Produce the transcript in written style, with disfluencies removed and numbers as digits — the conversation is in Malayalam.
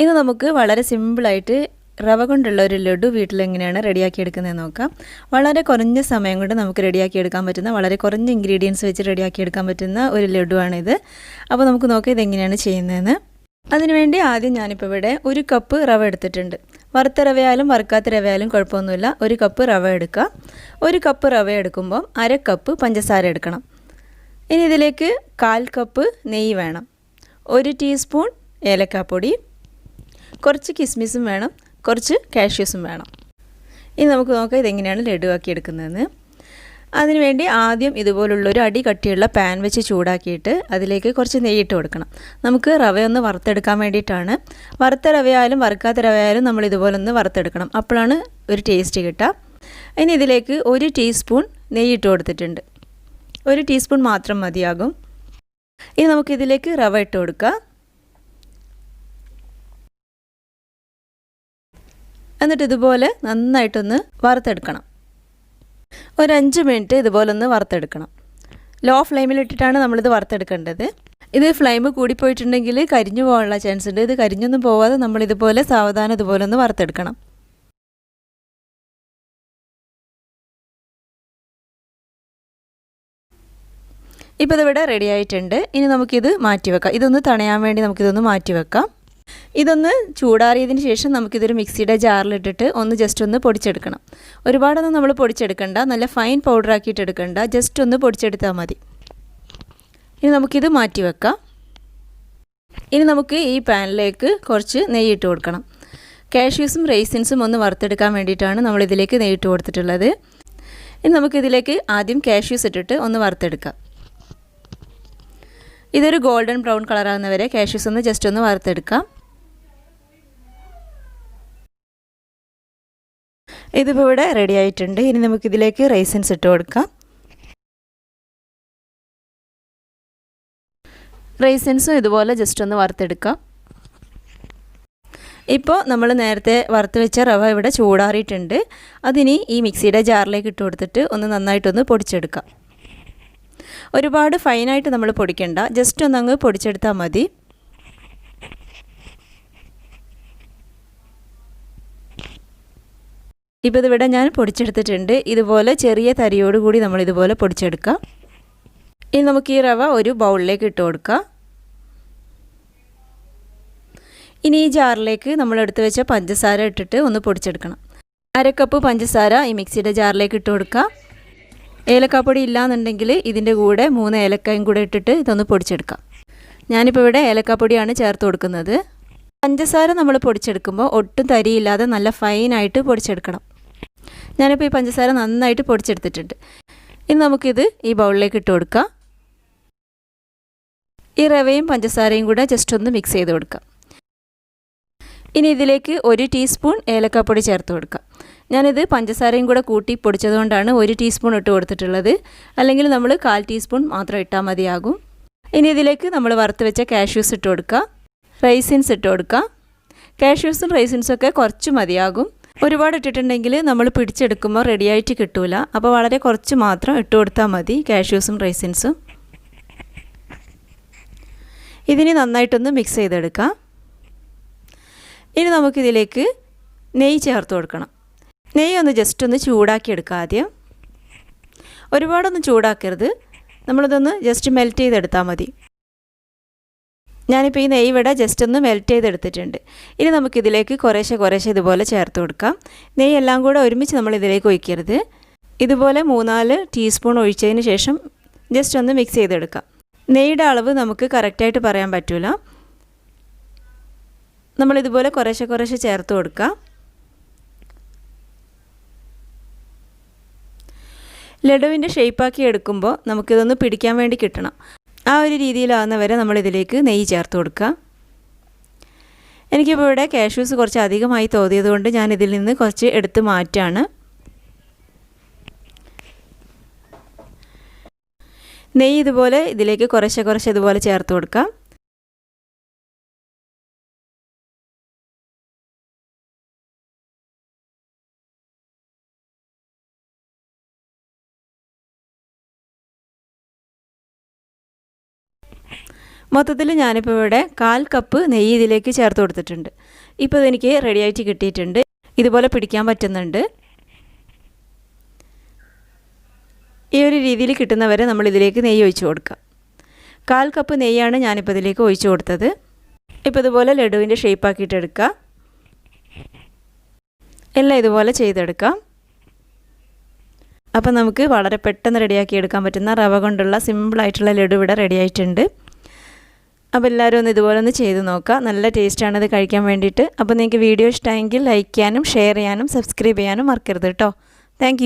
ഇത് നമുക്ക് വളരെ സിമ്പിളായിട്ട് റവ കൊണ്ടുള്ള ഒരു ലഡു വീട്ടിൽ എങ്ങനെയാണ് റെഡിയാക്കി എടുക്കുന്നതെന്ന് നോക്കാം. വളരെ കുറഞ്ഞ സമയം കൊണ്ട് നമുക്ക് റെഡിയാക്കി എടുക്കാൻ പറ്റുന്ന, വളരെ കുറഞ്ഞ ഇൻഗ്രീഡിയൻസ് വെച്ച് റെഡിയാക്കി എടുക്കാൻ പറ്റുന്ന ഒരു ലഡുവാണിത്. അപ്പോൾ നമുക്ക് നോക്കാം ഇതെങ്ങനെയാണ് ചെയ്യുന്നതെന്ന്. അതിനുവേണ്ടി ആദ്യം ഞാനിപ്പോൾ ഇവിടെ 1 കപ്പ് റവ എടുത്തിട്ടുണ്ട്. വറുത്ത റവയായാലും വറുക്കാത്ത റവയായാലും കുഴപ്പമൊന്നുമില്ല. 1 കപ്പ് റവ എടുക്കുക. 1 കപ്പ് റവ എടുക്കുമ്പോൾ 1/2 കപ്പ് പഞ്ചസാര എടുക്കണം. ഇനി ഇതിലേക്ക് 1/4 കപ്പ് നെയ്യ് വേണം. 1 ടീസ്പൂൺ ഏലക്കാപ്പൊടി, കുറച്ച് കിസ്മിസും വേണം, കുറച്ച് കാഷ്യൂസും വേണം. ഇനി നമുക്ക് നോക്കാം ഇതെങ്ങനെയാണ് ലഡുവാക്കി എടുക്കുന്നതെന്ന്. അതിനുവേണ്ടി ആദ്യം ഇതുപോലുള്ളൊരു അടി കട്ടിയുള്ള പാൻ വെച്ച് ചൂടാക്കിയിട്ട് അതിലേക്ക് കുറച്ച് നെയ്യിട്ട് കൊടുക്കണം. നമുക്ക് റവയൊന്ന് വറുത്തെടുക്കാൻ വേണ്ടിയിട്ടാണ്. വറുത്ത റവയായാലും വറുക്കാത്ത റവയായാലും നമ്മൾ ഇതുപോലൊന്ന് വറുത്തെടുക്കണം. അപ്പോഴാണ് ഒരു ടേസ്റ്റ് കിട്ടുക. ഇനി ഇതിലേക്ക് 1 ടീസ്പൂൺ നെയ്യിട്ട് കൊടുത്തിട്ടുണ്ട്. 1 ടീസ്പൂൺ മാത്രം മതിയാകും. ഇനി നമുക്കിതിലേക്ക് റവ ഇട്ട് കൊടുക്കുക. എന്നിട്ട് ഇതുപോലെ നന്നായിട്ടൊന്ന് വറുത്തെടുക്കണം. ഒരു 5 മിനിറ്റ് ഇതുപോലൊന്ന് വറുത്തെടുക്കണം. ലോ ഫ്ലെയിമിലിട്ടിട്ടാണ് നമ്മളിത് വറുത്തെടുക്കേണ്ടത്. ഇത് ഫ്ലെയിം കൂടിപ്പോയിട്ടുണ്ടെങ്കിൽ കരിഞ്ഞു പോകാനുള്ള ചാൻസ് ഉണ്ട്. ഇത് കരിഞ്ഞൊന്നും പോവാതെ നമ്മളിതുപോലെ സാവധാനം ഇതുപോലെ ഒന്ന് വറുത്തെടുക്കണം. ഇപ്പോൾ ഇതിവിടെ റെഡി ആയിട്ടുണ്ട്. ഇനി നമുക്കിത് മാറ്റി വെക്കാം. ഇതൊന്ന് തണയാൻ വേണ്ടി നമുക്കിതൊന്ന് മാറ്റി വെക്കാം. ഇതൊന്ന് ചൂടാറിയതിന് ശേഷം നമുക്കിതൊരു മിക്സിയുടെ ജാറിലിട്ടിട്ട് ജസ്റ്റ് ഒന്ന് പൊടിച്ചെടുക്കണം. ഒരുപാടൊന്നും നമ്മൾ പൊടിച്ചെടുക്കണ്ട, നല്ല ഫൈൻ പൗഡർ ആക്കിയിട്ട് എടുക്കണ്ട, ജസ്റ്റ് ഒന്ന് പൊടിച്ചെടുത്താൽ മതി. ഇനി നമുക്കിത് മാറ്റി വെക്കാം. ഇനി നമുക്ക് ഈ പാനിലേക്ക് കുറച്ച് നെയ്യിട്ട് കൊടുക്കണം. കാഷ്യൂസും റൈസിൻസും ഒന്ന് വറുത്തെടുക്കാൻ വേണ്ടിയിട്ടാണ് നമ്മളിതിലേക്ക് നെയ്യിട്ട് കൊടുത്തിട്ടുള്ളത്. ഇനി നമുക്കിതിലേക്ക് ആദ്യം കാഷ്യൂസ് ഇട്ടിട്ട് ഒന്ന് വറുത്തെടുക്കാം. ഇതൊരു ഗോൾഡൻ ബ്രൗൺ കളറാകുന്നവരെ കാഷ്യൂസ് ഒന്ന് ജസ്റ്റ് ഒന്ന് വറുത്തെടുക്കാം. ഇതിപ്പോൾ ഇവിടെ റെഡി ആയിട്ടുണ്ട്. ഇനി നമുക്കിതിലേക്ക് റൈസിൻസ് ഇട്ട് കൊടുക്കാം. റൈസിൻസും ഇതുപോലെ ജസ്റ്റ് ഒന്ന് വറുത്തെടുക്കാം. ഇപ്പോൾ നമ്മൾ നേരത്തെ വറുത്ത് വെച്ച റവ ഇവിടെ ചൂടാറിയിട്ടുണ്ട്. അതിനി ഈ മിക്സിയുടെ ജാറിലേക്ക് ഇട്ട് കൊടുത്തിട്ട് നന്നായിട്ടൊന്ന് പൊടിച്ചെടുക്കാം. ഒരുപാട് ഫൈനായിട്ട് നമ്മൾ പൊടിക്കണ്ട, ജസ്റ്റ് ഒന്നങ്ങ് പൊടിച്ചെടുത്താൽ മതി. ഇപ്പോൾ ഇതിവിടെ ഞാൻ പൊടിച്ചെടുത്തിട്ടുണ്ട്. ഇതുപോലെ ചെറിയ തരിയോടുകൂടി നമ്മളിതുപോലെ പൊടിച്ചെടുക്കാം. ഇനി നമുക്ക് ഈ റവ ഒരു ബൗളിലേക്ക് ഇട്ട് കൊടുക്കാം. ഇനി ഈ ജാറിലേക്ക് നമ്മൾ എടുത്ത് വെച്ച പഞ്ചസാര ഇട്ടിട്ട് ഒന്ന് പൊടിച്ചെടുക്കണം. 1/2 കപ്പ് പഞ്ചസാര ഈ മിക്സിയുടെ ജാറിലേക്ക് ഇട്ട് കൊടുക്കാം. ഏലക്കാപ്പൊടി ഇല്ലയെന്നുണ്ടെങ്കിൽ ഇതിൻ്റെ കൂടെ 3 ഏലക്കായും കൂടെ ഇട്ടിട്ട് ഇതൊന്ന് പൊടിച്ചെടുക്കാം. ഞാനിപ്പോൾ ഇവിടെ ഏലക്കാപ്പൊടിയാണ് ചേർത്ത് കൊടുക്കുന്നത്. പഞ്ചസാര നമ്മൾ പൊടിച്ചെടുക്കുമ്പോൾ ഒട്ടും തരിയില്ലാതെ നല്ല ഫൈനായിട്ട് പൊടിച്ചെടുക്കണം. ഞാനിപ്പോൾ ഈ പഞ്ചസാര നന്നായിട്ട് പൊടിച്ചെടുത്തിട്ടുണ്ട്. ഇനി നമുക്കിത് ഈ ബൗളിലേക്ക് ഇട്ട് കൊടുക്കാം. ഈ റവയും പഞ്ചസാരയും കൂടെ ജസ്റ്റ് ഒന്ന് മിക്സ് ചെയ്ത് കൊടുക്കാം. ഇനി ഇതിലേക്ക് 1 ടീസ്പൂൺ ഏലക്കാപ്പൊടി ചേർത്ത് കൊടുക്കാം. ഞാനിത് പഞ്ചസാരയും കൂടെ കൂട്ടി പൊടിച്ചതുകൊണ്ടാണ് 1 ടീസ്പൂൺ ഇട്ട് കൊടുത്തിട്ടുള്ളത്. അല്ലെങ്കിൽ നമ്മൾ 1/4 ടീസ്പൂൺ മാത്രം ഇട്ടാൽ മതിയാകും. ഇനി ഇതിലേക്ക് നമ്മൾ വറുത്ത് വെച്ച കാഷ്യൂസ് ഇട്ട് കൊടുക്കുക. റൈസിൻസ് ഇട്ട് കൊടുക്കുക. കാഷ്യൂസും റൈസിൻസും ഒക്കെ കുറച്ച് മതിയാകും. ഒരുപാട് ഇട്ടിട്ടുണ്ടെങ്കിൽ നമ്മൾ പിടിച്ചെടുക്കുമ്പോൾ റെഡിയായിട്ട് കിട്ടൂല. അപ്പോൾ വളരെ കുറച്ച് മാത്രം ഇട്ട് കൊടുത്താൽ മതി കാഷ്യൂസും റൈസിൻസും. ഇതിന് നന്നായിട്ടൊന്ന് മിക്സ് ചെയ്തെടുക്കാം. ഇനി നമുക്കിതിലേക്ക് നെയ്യ് ചേർത്ത് കൊടുക്കണം. നെയ്യ് ഒന്ന് ജസ്റ്റ് ഒന്ന് ചൂടാക്കി എടുക്കുക ആദ്യം. ഒരുപാടൊന്നും ചൂടാക്കരുത്, നമ്മളിതൊന്ന് ജസ്റ്റ് മെൽറ്റ് ചെയ്തെടുത്താൽ മതി. ഞാനിപ്പോൾ ഈ നെയ്യ് ഇവിടെ ജസ്റ്റ് ഒന്ന് മെൽറ്റ് ചെയ്തെടുത്തിട്ടുണ്ട്. ഇനി നമുക്കിതിലേക്ക് കുറേശ്ശെ ഇതുപോലെ ചേർത്ത് കൊടുക്കാം. നെയ്യ് എല്ലാം കൂടെ ഒരുമിച്ച് നമ്മൾ ഇതിലേക്ക് ഒഴിക്കരുത്. ഇതുപോലെ 3-4 ടീസ്പൂൺ ഒഴിച്ചതിന് ശേഷം ജസ്റ്റ് ഒന്ന് മിക്സ് ചെയ്തെടുക്കാം. നെയ്യുടെ അളവ് നമുക്ക് കറക്റ്റായിട്ട് പറയാൻ പറ്റില്ല. നമ്മളിതുപോലെ കുറേശ്ശെ ചേർത്ത് കൊടുക്കാം. ലഡുവിൻ്റെ ഷേപ്പാക്കി എടുക്കുമ്പോൾ നമുക്കിതൊന്ന് പിടിക്കാൻ വേണ്ടി കിട്ടണം. ആ ഒരു രീതിയിലാകുന്നവരെ നമ്മളിതിലേക്ക് നെയ്യ് ചേർത്ത് കൊടുക്കുക. എനിക്കിപ്പോൾ ഇവിടെ കാഷ്യൂസ് കുറച്ച് അധികമായി തോന്നിയതുകൊണ്ട് ഞാനിതിൽ നിന്ന് കുറച്ച് എടുത്ത് മാറ്റാണ്. നെയ്യ് ഇതുപോലെ ഇതിലേക്ക് കുറേശ്ശെ ഇതുപോലെ ചേർത്ത് കൊടുക്കാം. മൊത്തത്തിൽ ഞാനിപ്പോൾ ഇവിടെ 1/4 കപ്പ് നെയ്യ് ഇതിലേക്ക് ചേർത്ത് കൊടുത്തിട്ടുണ്ട്. ഇപ്പോൾ ഇതെനിക്ക് റെഡിയായിട്ട് കിട്ടിയിട്ടുണ്ട്. ഇതുപോലെ പിടിക്കാൻ പറ്റുന്നുണ്ട്. ഈ ഒരു രീതിയിൽ കിട്ടുന്നവരെ നമ്മൾ ഇതിലേക്ക് നെയ്യ് ഒഴിച്ച് കൊടുക്കാം. 1/4 കപ്പ് നെയ്യാണ് ഞാനിപ്പോൾ ഇതിലേക്ക് ഒഴിച്ച് കൊടുത്തത്. ഇപ്പോൾ ഇതുപോലെ ലഡുവിൻ്റെ ഷേപ്പ് ആക്കിയിട്ട് എടുക്കുക. എല്ലാം ഇതുപോലെ ചെയ്തെടുക്കാം. അപ്പോൾ നമുക്ക് വളരെ പെട്ടെന്ന് റെഡിയാക്കി എടുക്കാൻ പറ്റുന്ന റവ കൊണ്ടുള്ള സിമ്പിളായിട്ടുള്ള ലഡു ഇവിടെ റെഡി ആയിട്ടുണ്ട്. അപ്പോൾ എല്ലാവരും ഒന്ന് ഇതുപോലെ ഒന്ന് ചെയ്ത് നോക്കുക. നല്ല ടേസ്റ്റാണ് ഇത് കഴിക്കാൻ വേണ്ടിയിട്ട്. അപ്പോൾ നിങ്ങൾക്ക് വീഡിയോ ഇഷ്ടമായെങ്കിൽ ലൈക്ക് ചെയ്യാനും ഷെയർ ചെയ്യാനും സബ്സ്ക്രൈബ് ചെയ്യാനും മറക്കരുത് കേട്ടോ. താങ്ക്